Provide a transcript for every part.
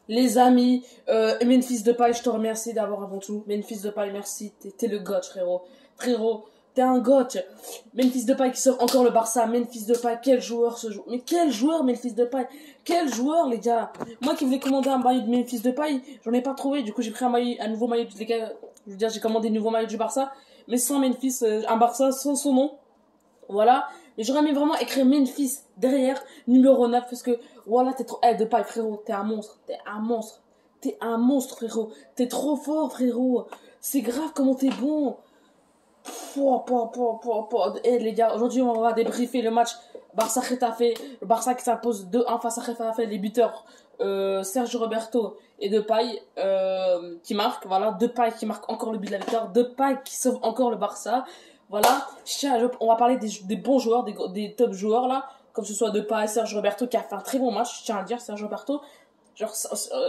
Les amis, Memphis Depay, je te remercie d'avoir avant tout. Memphis Depay, merci. T'es le goth, frérot. Frérot, t'es un goth. Memphis Depay qui sort encore le Barça. Memphis Depay, quel joueur ce jour. Mais quel joueur, Memphis Depay. Quel joueur, les gars. Moi qui voulais commander un maillot de Memphis Depay, j'en ai pas trouvé. Du coup, j'ai pris un nouveau maillot. Les gars, je veux dire, j'ai commandé un nouveau maillot du Barça. Mais sans Memphis, un Barça sans son nom. Voilà. Et j'aurais aimé vraiment écrire Memphis derrière, numéro 9, parce que, voilà, t'es trop, Depay, frérot, t'es un monstre, t'es un monstre, frérot, t'es trop fort, frérot, c'est grave comment t'es bon. Les gars, aujourd'hui, on va débriefer le match Barça-Getafe, le Barça qui s'impose 2-1 face à Getafe, les buteurs, Sergio Roberto et Depay, qui marquent, voilà, Depay qui marque encore le but de la victoire, Depay qui sauve encore le Barça. Voilà, on va parler des bons joueurs, des top joueurs là, comme ce soit Depay, Sergio Roberto qui a fait un très bon match, je tiens à le dire, Sergio Roberto. Genre,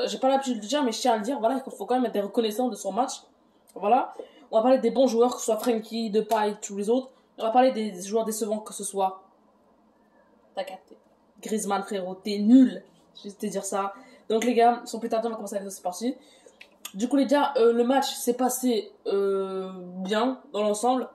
j'ai pas l'habitude de le dire, mais je tiens à le dire, voilà, il faut quand même être reconnaissant de son match. Voilà, on va parler des bons joueurs, que ce soit Frenkie, Depay, tous les autres. On va parler des joueurs décevants, que ce soit, t'as capté, Griezmann, frérot, t'es nul, je vais te dire ça. Donc les gars, sans plus tarder, on va commencer avec ça, c'est parti. Du coup les gars, le match s'est passé bien dans l'ensemble.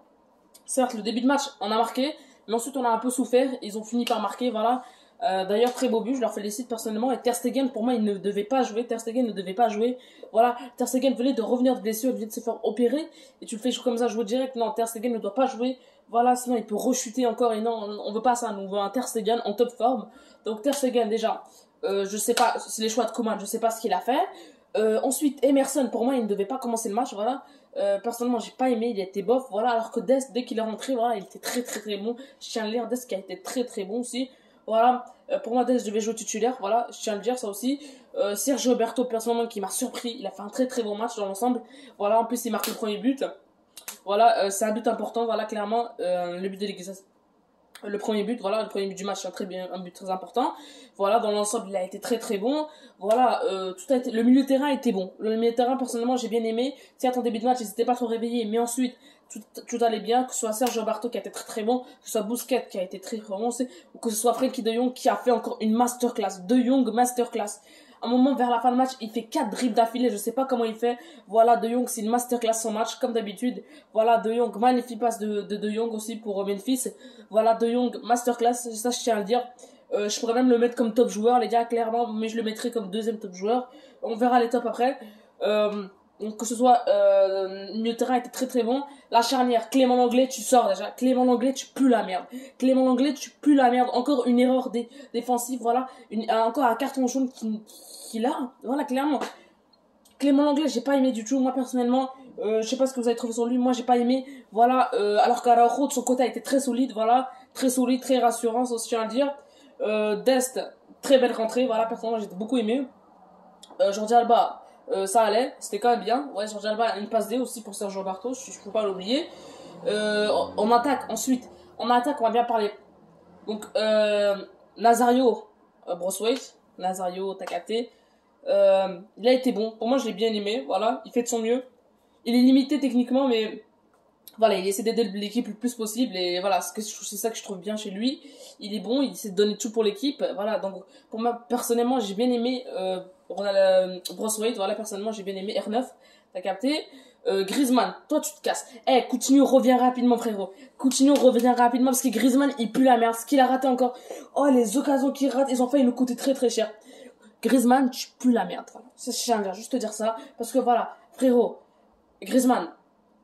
Certes, le début de match, on a marqué, mais ensuite on a un peu souffert. Ils ont fini par marquer, voilà. D'ailleurs, très beau but, je leur félicite personnellement. Et Ter Stegen, pour moi, il ne devait pas jouer. Ter Stegen ne devait pas jouer. Voilà, Ter Stegen venait de revenir de blessure, il venait de se faire opérer. Et tu le fais comme ça jouer direct. Non, Ter Stegen ne doit pas jouer. Voilà, sinon il peut rechuter encore. Et non, on veut pas ça. On veut un Ter Stegen en top forme. Donc Ter Stegen, déjà, je sais pas, c'est les choix de Koeman, je sais pas ce qu'il a fait. Ensuite, Emerson, pour moi, il ne devait pas commencer le match, voilà. Personnellement, j'ai pas aimé, il était bof, voilà. Alors que Dest, dès qu'il est rentré, voilà, il était très très très bon. Je tiens à le dire, Dest qui a été très très bon aussi. Voilà, pour moi, Dest devait jouer titulaire, voilà, je tiens à le dire, ça aussi. Sergio Roberto, personnellement, qui m'a surpris, il a fait un très très bon match dans l'ensemble. Voilà, en plus, il marque le premier but. Voilà, c'est un but important, voilà, clairement, le but de l'égalisation. Le premier but, voilà, le premier but du match, c'est un but très important. Voilà, dans l'ensemble, il a été très très bon. Voilà, le milieu de terrain était bon. Le milieu de terrain, personnellement, j'ai bien aimé. Certes, en début de match, ils n'étaient pas trop réveillés, mais ensuite, tout allait bien. Que ce soit Sergio Roberto qui a été très très bon, que ce soit Busquets qui a été très très bon, ou que ce soit Frenkie de Jong qui a fait encore une masterclass. De Jong, masterclass. À un moment, vers la fin de match, il fait 4 dribbles d'affilée, je sais pas comment il fait. Voilà, De Jong, c'est une masterclass son match, comme d'habitude. Voilà, De Jong, magnifique passe de Jong aussi pour Memphis. Voilà, De Jong, masterclass, ça je tiens à le dire. Je pourrais même le mettre comme top joueur, les gars, clairement, mais je le mettrai comme deuxième top joueur. On verra les tops après. Donc que ce soit milieu de terrain était très très bon. La charnière, Clément Lenglet, tu sors déjà. Clément Lenglet, tu pues la merde. Clément Lenglet, tu pues la merde. Encore une erreur défensive, voilà. Encore un carton jaune qu'il a. Voilà, clairement. Clément Lenglet, j'ai pas aimé du tout. Moi, personnellement, je sais pas ce que vous avez trouvé sur lui. Moi, j'ai pas aimé. Voilà, alors qu'Araujo, de son côté, a été très solide. Voilà, très solide, très rassurant, ça se tient à dire. Dest, très belle rentrée. Voilà, personnellement, j'ai beaucoup aimé. Jordi Alba, ça allait, c'était quand même bien. Ouais, Jordi Alba a une passe D aussi pour Sergio Roberto, je ne peux pas l'oublier. On attaque ensuite. On attaque, on va bien parler. Donc, Nazario, Broswaite, Nazario, Takate. Il a été bon. Pour moi, je l'ai bien aimé. Voilà, il fait de son mieux. Il est limité techniquement, mais voilà, il essaie d'aider l'équipe le plus possible et voilà, c'est ça que je trouve bien chez lui. Il est bon, il essaie de donner tout pour l'équipe. Voilà, donc pour moi personnellement, j'ai bien aimé Broswaite, voilà, personnellement, j'ai bien aimé R9. T'as capté? Griezmann, toi tu te casses. Coutinho revient rapidement, frérot. Coutinho revient rapidement parce que Griezmann, il pue la merde. Ce qu'il a raté encore. Oh, les occasions qu'il rate, ils ont failli nous coûter très très cher. Griezmann, tu pues la merde. Voilà. Ça, je tiens à dire, juste te dire ça parce que voilà, frérot, Griezmann.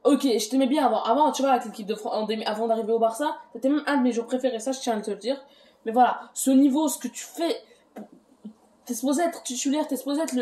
Ok, je t'aimais bien avant, tu vois, avec l'équipe de France, avant d'arriver au Barça, c'était même un de mes joueurs préférés, ça, je tiens à te le dire. Mais voilà, ce niveau, ce que tu fais, t'es supposé être titulaire, t'es supposé être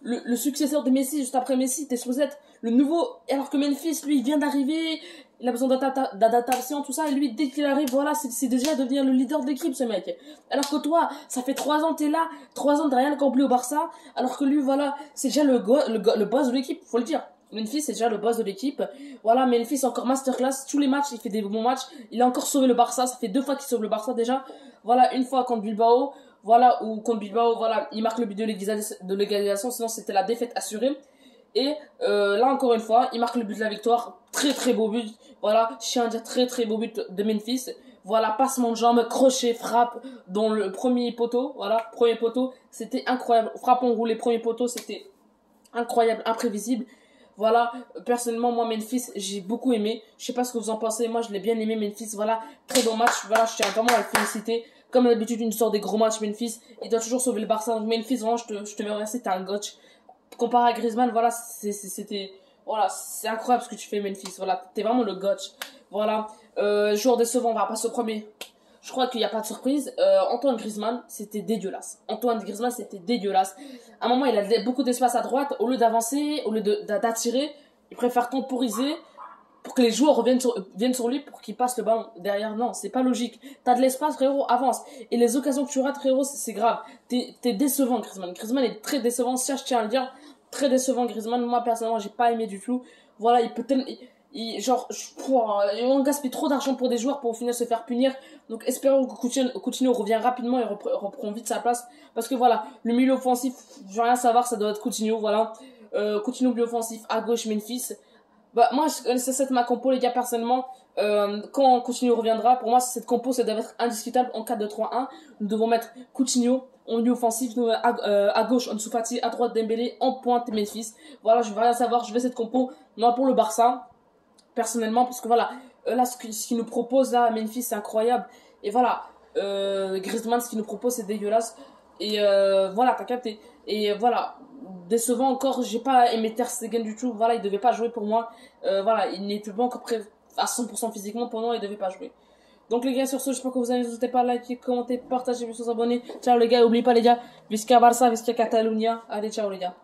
le successeur de Messi, juste après Messi, t'es supposé être le nouveau, alors que Memphis, lui, il vient d'arriver, il a besoin d'adaptation, tout ça, et lui, dès qu'il arrive, voilà, c'est déjà devenir le leader de l'équipe, ce mec. Alors que toi, ça fait 3 ans, t'es là, 3 ans derrière accompli au Barça, alors que lui, voilà, c'est déjà le boss de l'équipe, faut le dire. Memphis c'est déjà le boss de l'équipe. Voilà, Memphis encore masterclass. Tous les matchs, il fait des bons matchs. Il a encore sauvé le Barça. Ça fait 2 fois qu'il sauve le Barça déjà. Voilà, une fois contre Bilbao. Voilà, ou contre Bilbao, voilà, il marque le but de l'égalisation. Sinon, c'était la défaite assurée. Et là, encore une fois, il marque le but de la victoire. Très très beau but. Voilà, je tiens à dire très très beau but de Memphis. Voilà, passement de jambe, crochet, frappe dans le premier poteau. Voilà, premier poteau, c'était incroyable. Frappe enroulée, premier poteau, c'était incroyable, imprévisible. Voilà, personnellement, moi, Memphis, j'ai beaucoup aimé. Je sais pas ce que vous en pensez. Moi, je l'ai bien aimé, Memphis. Voilà, très bon match. Voilà, je tiens vraiment à le féliciter. Comme d'habitude, une sorte des gros matchs, Memphis. Il doit toujours sauver le Barça. Donc, Memphis, vraiment, je te remercie. T'es un coach. Comparé à Griezmann, voilà, c'était, voilà, c'est incroyable ce que tu fais, Memphis. Voilà, t'es vraiment le coach. Voilà, joueur décevant, on va passer au premier. Je crois qu'il n'y a pas de surprise. Antoine Griezmann, c'était dégueulasse. Antoine Griezmann, c'était dégueulasse. À un moment, il a beaucoup d'espace à droite. Au lieu d'avancer, au lieu d'attirer, il préfère temporiser pour que les joueurs viennent sur lui pour qu'il passe le ballon derrière. Non, c'est pas logique. T'as de l'espace, frérot, avance. Et les occasions que tu rates, frérot, c'est grave. T'es décevant, Griezmann. Griezmann est très décevant. Si je tiens à le dire, très décevant, Griezmann. Moi, personnellement, j'ai pas aimé du tout. Voilà, il peut tellement... genre, on gaspille trop d'argent pour des joueurs pour au final se faire punir. Donc, espérons que Coutinho revient rapidement et reprend vite sa place. Parce que voilà, le milieu offensif, je veux rien savoir, ça doit être Coutinho, voilà. Coutinho, milieu offensif, à gauche, Memphis. Bah, moi, c'est cette ma compo, les gars, personnellement. Quand Coutinho reviendra, pour moi, cette compo, ça doit être indiscutable en 4-2-3-1. Nous devons mettre Coutinho en milieu offensif, à gauche, Ansu Fati, à droite, Dembélé, en pointe, Memphis. Voilà, je veux rien savoir, je vais cette compo. Non, pour le Barça, personnellement, parce que voilà, là, ce qu'il nous propose, là, Memphis, c'est incroyable. Et voilà, Griezmann, ce qu'il nous propose, c'est dégueulasse. Et voilà, t'as capté. Et voilà, décevant encore, j'ai pas aimé Ter Stegen du tout. Voilà, il devait pas jouer pour moi. Voilà, il n'était pas encore prêt à 100% physiquement pour moi, il devait pas jouer. Donc les gars, sur ce, j'espère que vous avez, n'hésitez pas à liker, commenter, partager, vous abonner. Ciao les gars, n'oubliez pas les gars, Visca Barça, Visca Catalunya. Allez, ciao les gars.